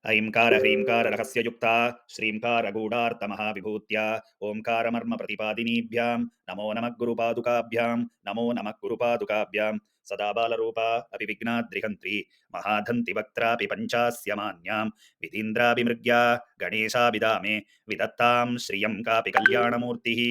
ऐंकार ह्रींकार रहस्ययुक्ता श्रींकार गूढार्थमहाविभूत्या ओंकारमर्म प्रतिपादिनीभ्यां नमो नमः गुरुपादुकाभ्यां नमो नमः गुरुपादुकाभ्यां सदा बालरूपा अपि विघ्नाद्रिहन्त्री महाधन्ति वक्त्रापि पञ्चास्य मान्यां विधीन्द्राभिमृग्या गणेशाभिधामे विदत्तां श्रियं कापि कल्याणमूर्तिः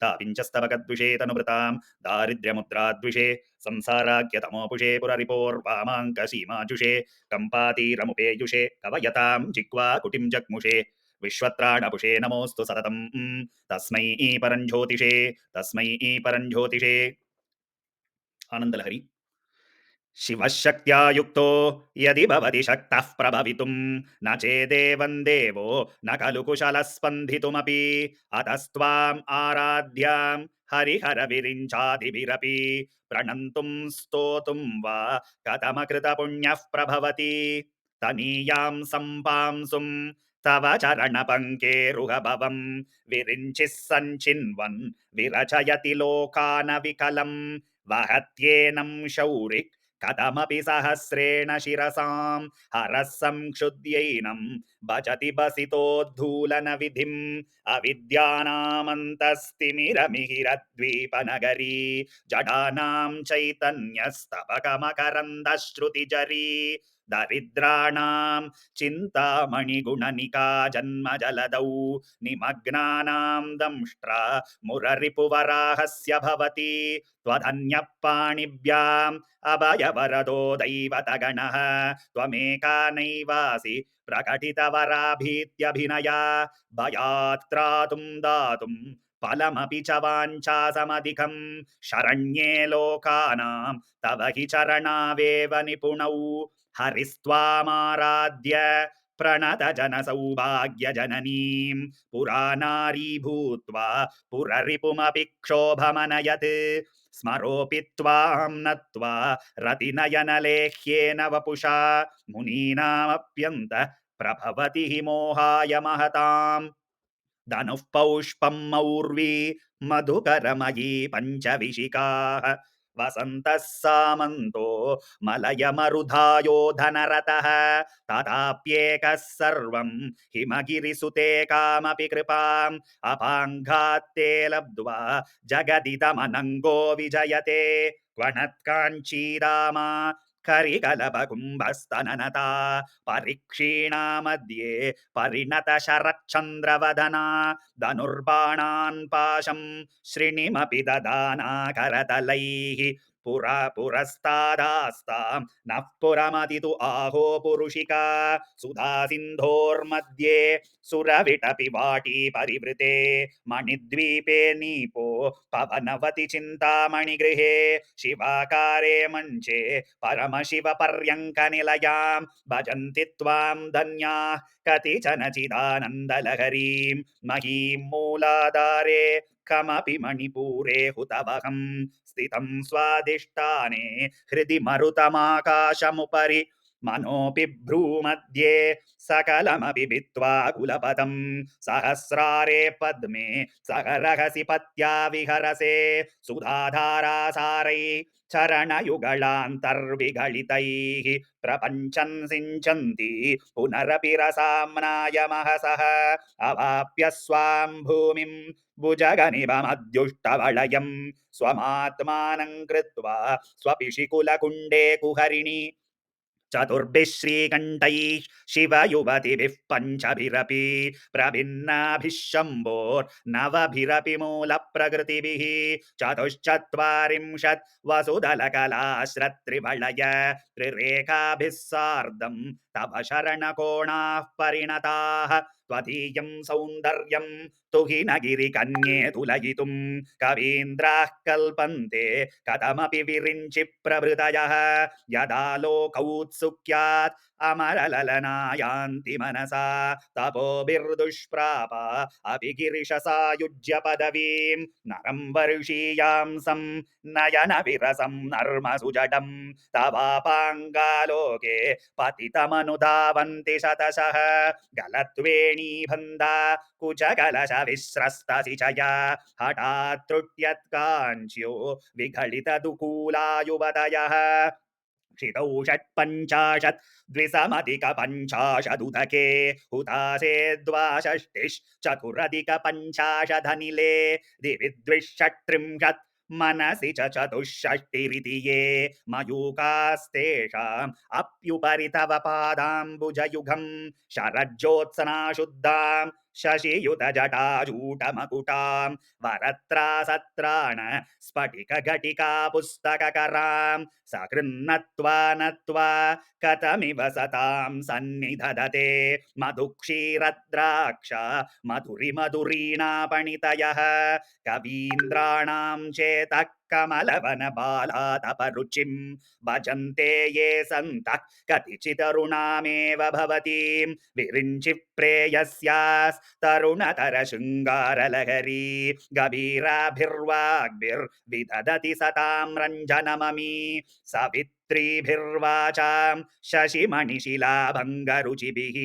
तापिञ्चस्तवकद्विषे तनुभृतां दारिद्र्यमुद्राद्विषे संसाराख्यतमोपुषे पुररिपोर्वामाङ्कसीमाजुषे कम्पातीरमुपेयुषे कवयतां जिह्वा कुटिं जग्मुषे विश्वत्राणपुषे नमोऽस्तु सततं तस्मै परञ्ज्योतिषे तस्मै परञ्ज्योतिषे आनन्दलहरी शिवशक्त्या युक्तो यदि भवति शक्तः प्रभवितुं न चेदेवं देवो न खलु कुशलः स्पन्दितुमपि अतस्त्वाम् आराध्यां हरिहरविरिञ्चादिभिरपि प्रणन्तुं स्तोतुं वा कथमकृतपुण्यः प्रभवति तनीयां सम्पांसुं तव चरणपङ्केरुहभवं विरिञ्चिः सञ्चिन्वन् विरचयति लोकानविकलं वहत्येनं शौरिक् कथमपि सहस्रेण शिरसां हरः संक्षुद्यैनं भजति बसितोद्धूलनविधिम् अविद्यानामन्तस्तिमिरमिहिरद्वीपनगरी जडानां चैतन्यस्तबकमकरन्दश्रुतिजरी दरिद्राणां चिन्तामणिगुणनिका जन्मजलदौ निमग्नानां दंष्ट्रा मुररिपुवराहस्य भवति त्वधन्यपाणिभ्याम् अभयवरदो दैवतगणः त्वमेका नैवासि प्रकटितवराभीत्यभिनया भयात् त्रातुं दातुं फलमपि च वाञ्छासमधिकं शरण्ये लोकानां तव हि चरणावेव निपुणौ हरिस्त्वामाराध्य प्रणतजनसौभाग्यजननीं पुरानारी भूत्वा पुररिपुमपि क्षोभमनयत् स्मरोऽपि त्वां नत्वा रतिनयनलेह्येन वपुषा मुनीनामप्यन्तः प्रभवति हि मोहाय महताम् धनुः पौष्पं मौर्वी मधुकरमयी पञ्चविशिकाः वसन्तः सामन्तो मलयमरुधायो धनरतः तथाप्येकः सर्वं हिमगिरिसुते कामपि कृपाम् अपाङ्घात्ते लब्ध्वा जगदिदमनङ्गो विजयते क्वणत्काञ्चीरामा करिकलपकुम्भस्तननता परिक्षीणा मध्ये परिणतशरच्चन्द्रवदना धनुर्बाणान् पाशं श्रीणिमपि ददाना करतलैः पुरा पुरस्तादास्तां नः पुरमदितु आहो पुरुषिका सुधा सिन्धोर्मध्ये सुरविटपि वाटी परिवृते मणिद्वीपे नीपो पवनवति चिन्तामणिगृहे शिवाकारे मञ्चे परमशिवपर्यङ्कनिलयां भजन्ति त्वां धन्याः कतिचन चिदानन्दलहरीं महीं मूलाधारे कमपि मणिपूरे हुतवहं स्थितं स्वादिष्टाने हृदि मरुतमाकाशमुपरि मनोऽपि भ्रूमध्ये सकलमपि भित्त्वा कुलपदं सहस्रारे पद्मे सहरहसि पत्या विहरसे सुधाधारासारै चरणयुगलान्तर्विगलितैः प्रपञ्चन् सिञ्चन्ति पुनरपि रसाम्नाय महसः अवाप्य स्वां भूमिं भुजगनिभमद्युष्टवलयं स्वमात्मानं कृत्वा स्वपिशिकुलकुण्डे कुहरिणि चतुर्भिः श्रीकण्ठैः शिवयुवतिभिः पञ्चभिरपि प्रभिन्नाभिः शम्भोर्नवभिरपि मूलप्रकृतिभिः चतुश्चत्वारिंशत् वसुदलकलाश्रत्रिवलय त्रिरेखाभिः सार्धं तव शरणकोणाः परिणताः त्वदीयं सौन्दर्यं तुहिनगिरिकन्ये तुलयितुं कवीन्द्राः कल्पन्ते कथमपि विरिञ्चि प्रभृतयः यदा लोकौत्सुक्यात् अमरललनायान्ति मनसा तपोभिर्दुष्प्रापा अपि गिरिशसायुज्य पदवीं नरं वर्षीयांसं नयनविरसं नर्मसुजडं तवापाङ्गालोके पतितमनुधावन्ति शतशः गलत्वेणीबन्धा कुचकलशविस्रस्तसिचया हठात् त्रुट्यत्काञ्च्यो विघलितदुकूला युवतयः क्षितौ षट्पञ्चाशत् द्विसमधिकपञ्चाशदुदके हुतासे द्वाषष्टिश्चतुरधिकपञ्चाशदनिले दिवि द्विषट्त्रिंशत् मनसि च चतुष्षष्टिरिति ये मयूकास्तेषाम् अप्युपरि तव पादाम्बुजयुगं शरज्योत्सना शुद्धां शशियुतजटाजूटमकुटां वरत्रासत्राण स्फटिकघटिका पुस्तककरां सकृन्नत्वा नत्वा कथमिव सतां सन्निधदते मधुक्षीरद्राक्ष मधुरिमधुरीणापणितयः कवीन्द्राणां चेतः कमलवनबालातपरुचिं भजन्ते ये सन्तः कतिचिदरुणामेव भवतीं विरिञ्चि प्रेयस्यास्तरुणतरशृङ्गारलहरी गभीराभिर्वाग्भिर्विदधति सतां रञ्जनममी सवित्रीभिर्वाचां शशिमणिशिलाभङ्गरुचिभिः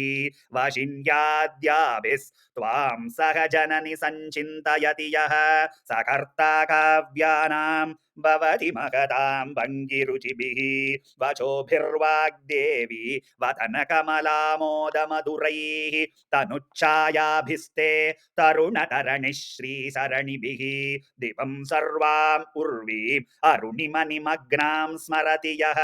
वशिन्याद्याभिस्त्वां सह जननि सञ्चिन्तयति यः सकर्ता काव्यानां भवति महतां भङ्गिरुचिभिः वचोभिर्वाग्देवी वदनकमलामोदमधुरैः तनुच्छायाभिस्ते तरुणतरणिः श्रीसरणिभिः दिवं सर्वाम् उर्वीम् अरुणिमनिमग्नां स्मरति यः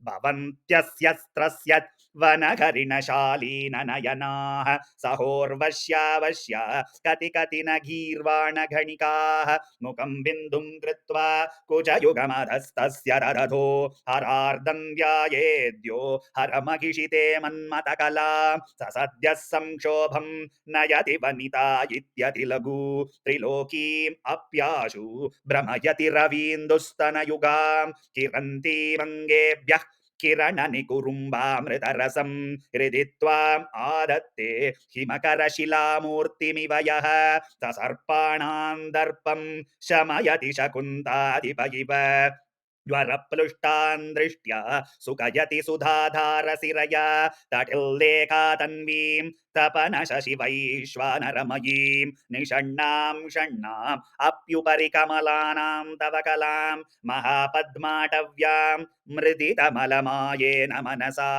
भवन्त्यस्यस्त्रस्य वनहरिणशालीननयनाः सहोर्वश्यावश्या कति कति न गीर्वाणघणिकाः मुखं बिन्दुं कृत्वा कुचयुगमधस्तस्य ददधो हरार्दं ध्यायेद्यो हरमहिषिते मन्मथकला स सद्यः संक्षोभं नयति वनिता इत्यति लघु त्रिलोकीम् अप्याशु भ्रमयति रवीन्दुस्तनयुगां किरन्तीमङ्गेभ्यः किरणनिकुरुम्बामृतरसं हृदि त्वाम् आदत्ते हिमकरशिलामूर्तिमिव यः ससर्पाणां दर्पं शमयति शकुन्तादिप इव ज्वरप्लुष्टान् दृष्ट्या सुखयति सुधाधारसिरया तटिल्लेखा तन्वीं तपन शशिवैश्वानरमयीं निषण्णां षण्णाम् अप्युपरि कमलानां तव कलां महापद्माटव्यां मृदितमलमायेन मनसा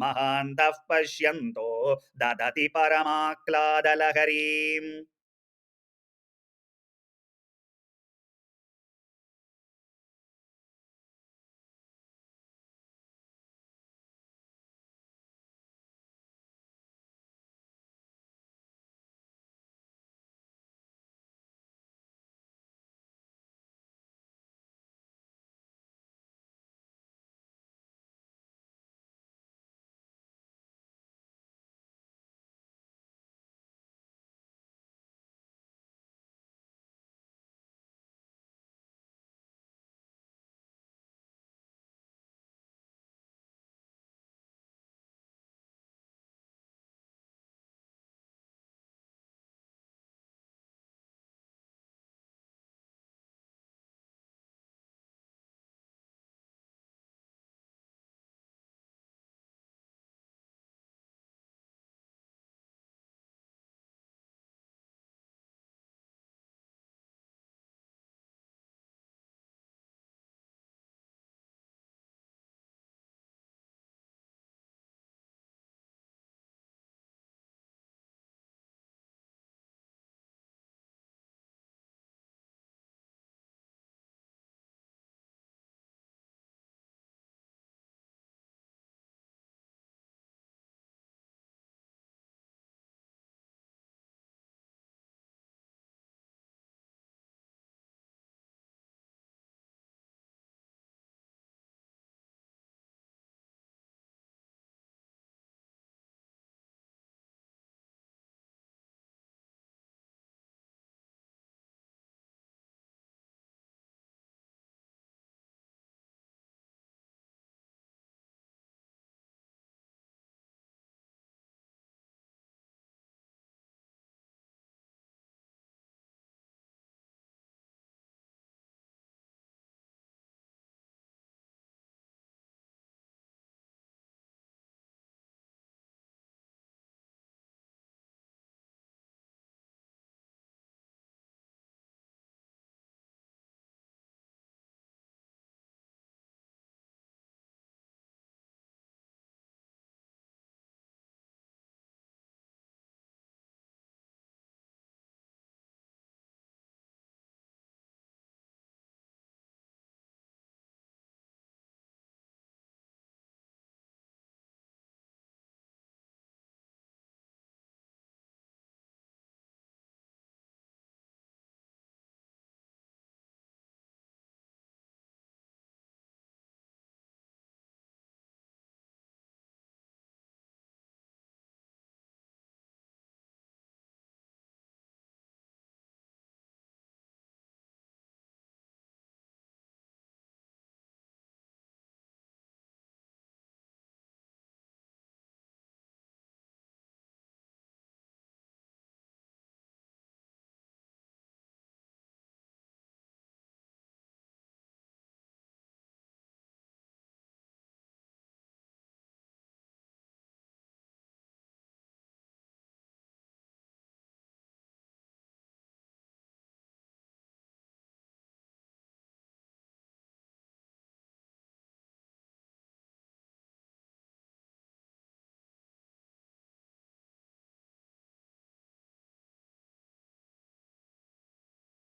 महान्तः पश्यन्तो ददति परमाह्लादलहरीम्